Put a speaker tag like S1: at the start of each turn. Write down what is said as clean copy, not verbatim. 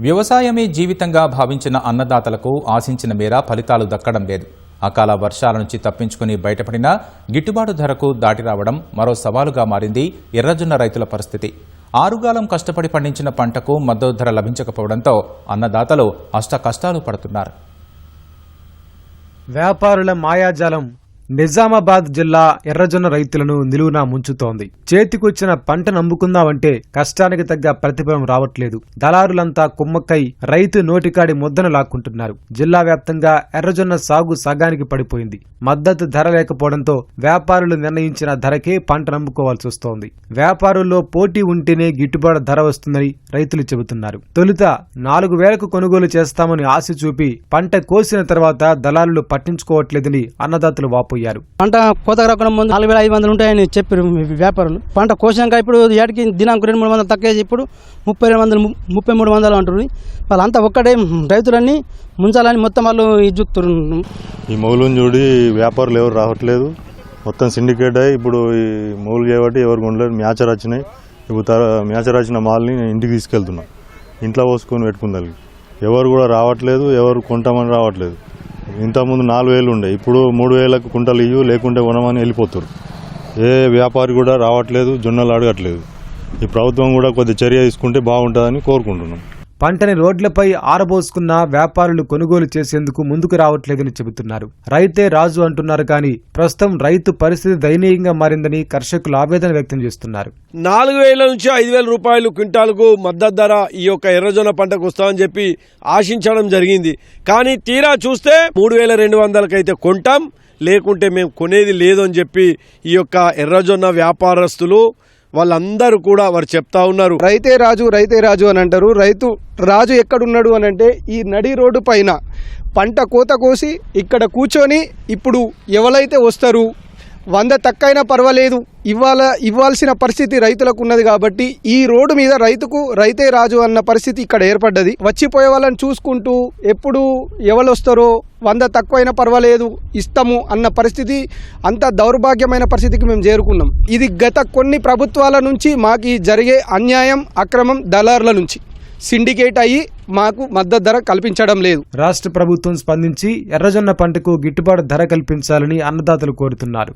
S1: వ్యవసాయమే జీవితంగా భావించిన అన్నదాతలకు ఆశించిన మేర ఫలితాలు దక్కడం లేదు. అకాల వర్షాల నుంచి తప్పించుకుని బయటపడినా గిట్టుబాటు ధరకు దాటి రావడం మరో సవాలుగా మారింది ఎర్రజొన్న రైతుల పరిస్థితి. ఆరుగాలం కష్టపడి పండించిన పంటకు మద్దతు ధర లభించకపోవడంతో అన్నదాతలు అష్టకష్టాలు పడుతున్నారు.
S2: వ్యాపారుల మాయాజాలం నిజామాబాద్ జిల్లా ఎర్రజొన్న రైతులను నిలువునా ముంచుతోంది. చేతికొచ్చిన పంటను అమ్ముకుందామంటే కష్టానికి తగ్గ ప్రతిఫలం రావట్లేదు. దళారులంతా కుమ్మక్కై రైతు నోటికాడి ముద్దను లాక్కుంటున్నారు. జిల్లా వ్యాప్తంగా ఎర్రజొన్న సాగు సగానికి పడిపోయింది. మద్దతు ధర లేకపోవడంతో వ్యాపారులు నిర్ణయించిన ధరకే పంటను అమ్ముకోవాల్సి వస్తోంది. వ్యాపారుల్లో పోటీ ఉంటేనే గిట్టుబాటు ధర వస్తుందని రైతులు చెబుతున్నారు. తొలుత 4,000కు కొనుగోలు చేస్తామని ఆశ చూపి పంట కోసిన తర్వాత దళారులు పట్టించుకోవట్లేదని అన్నదాతలు వాపోయారు.
S3: పంట కోత రాకుండా ముందు 4,500 ఉంటాయని చెప్పారు వ్యాపారులు. పంట కోసినాక ఇప్పుడు ఏటికి దినాంకు 200-300 తక్కువ, ఇప్పుడు 32,000-33,000 అంటున్నారు. వాళ్ళంతా ఒక్కడే రైతులన్నీ ముంచాలని మొత్తం వాళ్ళు ఇచ్చుతున్నారు.
S4: ఈ మౌలుని చూడి వ్యాపారులు ఎవరు రావట్లేదు. మొత్తం సిండికేట్ అయ్యి ఇప్పుడు ఈ మౌలు చేయబట్టి ఎవరు కొనలేదు. మ్యాచర్ వచ్చినాయి. ఇప్పుడు మ్యాచర్ వచ్చిన మాల్ని ఇంటికి తీసుకెళ్తున్నాం. ఇంట్లో పోసుకొని పెట్టుకుందాం. ఎవరు కూడా రావట్లేదు. ఎవరు కొంటామని రావట్లేదు. ఇంతకుముందు 4,000 ఉండే, ఇప్పుడు 3,000కు కుంటలు ఇవ్వు లేకుంటే కొనమని వెళ్ళిపోతారు. ఏ వ్యాపారి కూడా రావట్లేదు, జొన్నలు అడగట్లేదు. ఈ ప్రభుత్వం కూడా కొద్ది చర్య తీసుకుంటే బాగుంటుందని కోరుకుంటున్నాం.
S2: పంటని రోడ్లపై ఆరబోసుకున్న వ్యాపారులు కొనుగోలు చేసేందుకు ముందుకు రావట్లేదని చెబుతున్నారు. రైతే రాజు అంటున్నారు కానీ ప్రస్తుతం రైతు పరిస్థితి దయనీయంగా మారిందని కర్షకులు ఆవేదన వ్యక్తం చేస్తున్నారు.
S5: 4,000 నుంచి 5,000 రూపాయలు క్వింటాల్కు మద్దతు ధర ఈ యొక్క ఎర్రజొన్న పంటకు వస్తామని చెప్పి ఆశించడం జరిగింది. కానీ తీరా చూస్తే 3,200కి అయితే కొంటాం, లేకుంటే మేము కొనేది లేదు అని చెప్పి ఈ యొక్క ఎర్రజొన్న వ్యాపారస్తులు వాళ్ళందరూ కూడా వారు చెప్తా ఉన్నారు.
S6: రైతే రాజు అని అంటారు. రైతు రాజు ఎక్కడున్నాడు అని అంటే ఈ నడి రోడ్డు పైన పంట కోత కోసి ఇక్కడ కూర్చొని ఇప్పుడు ఎవరైతే వస్తారు 100 తక్కువైనా పర్వాలేదు ఇవ్వాల్సిన పరిస్థితి రైతులకు ఉన్నది. కాబట్టి ఈ రోడ్డు మీద రైతే రాజు అన్న పరిస్థితి ఇక్కడ ఏర్పడ్డది. వచ్చిపోయే వాళ్ళని చూసుకుంటూ ఎప్పుడు ఎవరు వస్తారో 100 తక్కువైనా పర్వాలేదు ఇస్తాము అన్న పరిస్థితి, అంత దౌర్భాగ్యమైన పరిస్థితికి మేము చేరుకున్నాం. ఇది గత కొన్ని ప్రభుత్వాల నుంచి మాకు జరిగే అన్యాయం, అక్రమం దళారుల నుంచి సిండికేట్ అయ్యి మాకు మద్దతు ధర కల్పించడం లేదు.
S2: రాష్ట్ర ప్రభుత్వం స్పందించి ఎర్రజొన్న పంటకు గిట్టుబాటు ధర కల్పించాలని అన్నదాతలు కోరుతున్నారు.